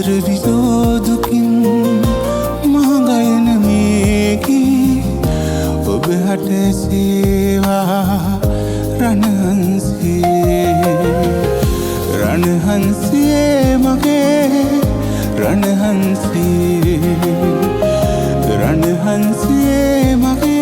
විදෝ දුකින් මහගයන මේකී ඔබ හට සේවා රණහන්සේ මගේ රණහන්සේ මගේ